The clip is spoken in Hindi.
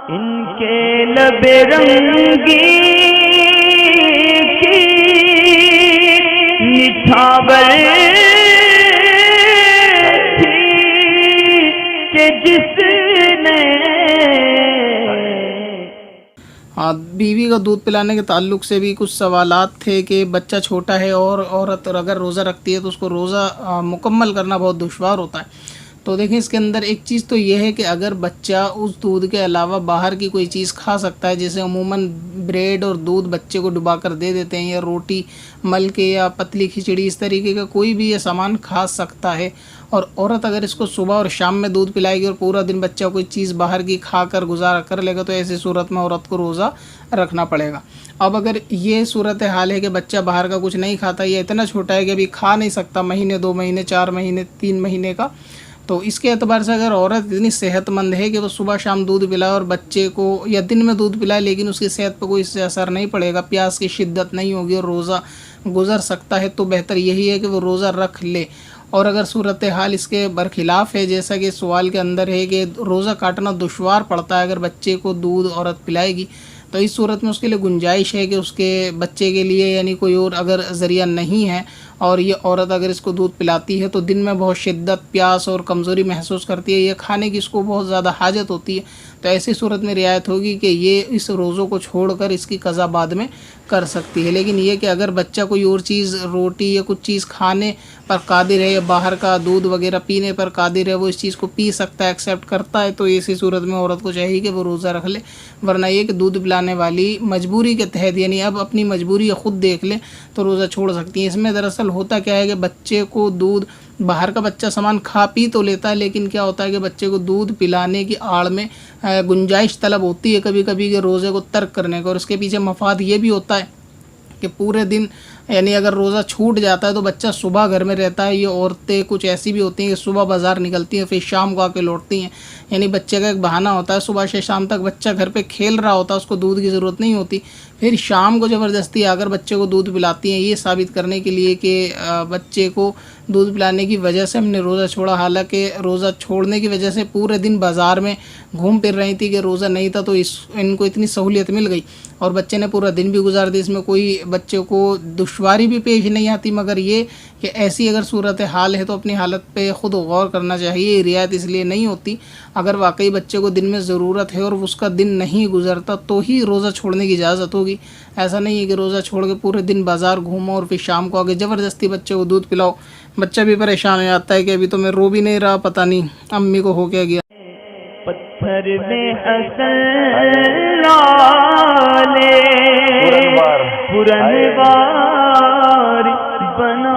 इनके लबे रंगी की निछावर थी कि जिसने बीवी को दूध पिलाने के ताल्लुक से भी कुछ सवालात थे कि बच्चा छोटा है और औरत अगर रोज़ा रखती है तो उसको रोज़ा मुकम्मल करना बहुत दुश्वार होता है। तो देखिए इसके अंदर एक चीज़ तो ये है कि अगर बच्चा उस दूध के अलावा बाहर की कोई चीज़ खा सकता है, जैसे अमूमन ब्रेड और दूध बच्चे को डुबा कर दे देते हैं, या रोटी मल के या पतली खिचड़ी, इस तरीके का कोई भी ये सामान खा सकता है। और औरत अगर इसको सुबह और शाम में दूध पिलाएगी और पूरा दिन बच्चा कोई चीज़ बाहर की खा कर गुजारा कर लेगा तो ऐसी सूरत में औरत को रोज़ा रखना पड़ेगा। अब अगर ये सूरत हाल है कि बच्चा बाहर का कुछ नहीं खाता, या इतना छोटा है कि अभी खा नहीं सकता, महीने 2 महीने 4 महीने 3 महीने का, तो इसके एतबार से अगर औरत इतनी सेहतमंद है कि वो सुबह शाम दूध पिलाए और बच्चे को या दिन में दूध पिलाए लेकिन उसकी सेहत पर कोई इससे असर नहीं पड़ेगा, प्यास की शिद्दत नहीं होगी और रोज़ा गुजर सकता है, तो बेहतर यही है कि वो रोज़ा रख ले। और अगर सूरत हाल इसके बरखिलाफ़ है, जैसा कि सवाल के अंदर है कि रोज़ा काटना दुश्वार पड़ता है अगर बच्चे को दूध औरत पिलाएगी, तो इस सूरत में उसके लिए गुंजाइश है कि उसके बच्चे के लिए यानी कोई और अगर ज़रिया नहीं है और ये औरत अगर इसको दूध पिलाती है तो दिन में बहुत शिद्दत, प्यास और कमज़ोरी महसूस करती है, ये खाने की इसको बहुत ज़्यादा हाजत होती है, तो ऐसी सूरत में रियायत होगी कि ये इस रोज़ों को छोड़कर इसकी क़ज़ा बाद में कर सकती है। लेकिन ये कि अगर बच्चा कोई और चीज़, रोटी या कुछ चीज़ खाने पर कादिर है या बाहर का दूध वगैरह पीने पर कादिर है, वो इस चीज़ को पी सकता है, एक्सेप्ट करता है, तो ऐसी सूरत में औरत को चाहिए कि वो रोज़ा रख ले। वरना ये कि दूध पिलाने वाली मजबूरी के तहत यानी अब अपनी मजबूरी ख़ुद देख ले तो रोज़ा छोड़ सकती है। इसमें दरअसल होता क्या है कि बच्चे को दूध, बाहर का बच्चा सामान खा पी तो लेता है, लेकिन क्या होता है कि बच्चे को दूध पिलाने की आड़ में गुंजाइश तलब होती है कभी कभी कि रोज़े को तर्क करने का, और इसके पीछे मफाद ये भी होता है कि पूरे दिन यानी अगर रोज़ा छूट जाता है तो बच्चा सुबह घर में रहता है। ये औरतें कुछ ऐसी भी होती हैं कि सुबह बाज़ार निकलती हैं फिर शाम को आके लौटती हैं, यानी बच्चे का एक बहाना होता है, सुबह से शाम तक बच्चा घर पे खेल रहा होता है, उसको दूध की ज़रूरत नहीं होती, फिर शाम को ज़बरदस्ती आकर बच्चे को दूध पिलाती हैं, ये साबित करने के लिए कि बच्चे को दूध पिलाने की वजह से हमने रोज़ा छोड़ा। हालांकि रोज़ा छोड़ने की वजह से पूरे दिन बाज़ार में घूम फिर रही थी कि रोज़ा नहीं था, तो इनको इतनी सहूलियत मिल गई और बच्चे ने पूरा दिन भी गुजार दिया, इसमें कोई बच्चे को दुश्वारी भी पेश नहीं आती। मगर ये कि ऐसी अगर सूरत हाल है तो अपनी हालत पे ख़ुद गौर करना चाहिए। रियायत इसलिए नहीं होती, अगर वाकई बच्चे को दिन में ज़रूरत है और उसका दिन नहीं गुजरता तो ही रोज़ा छोड़ने की इजाज़त होगी। ऐसा नहीं है कि रोज़ा छोड़ के पूरे दिन बाज़ार घूमो और फिर शाम को आगे ज़बरदस्ती बच्चे को दूध पिलाओ। बच्चा भी परेशान हो जाता है कि अभी तो मैं रो भी नहीं रहा, पता नहीं अम्मी को हो क्या गया। पत्थर में हसन लाले पुरनवार बना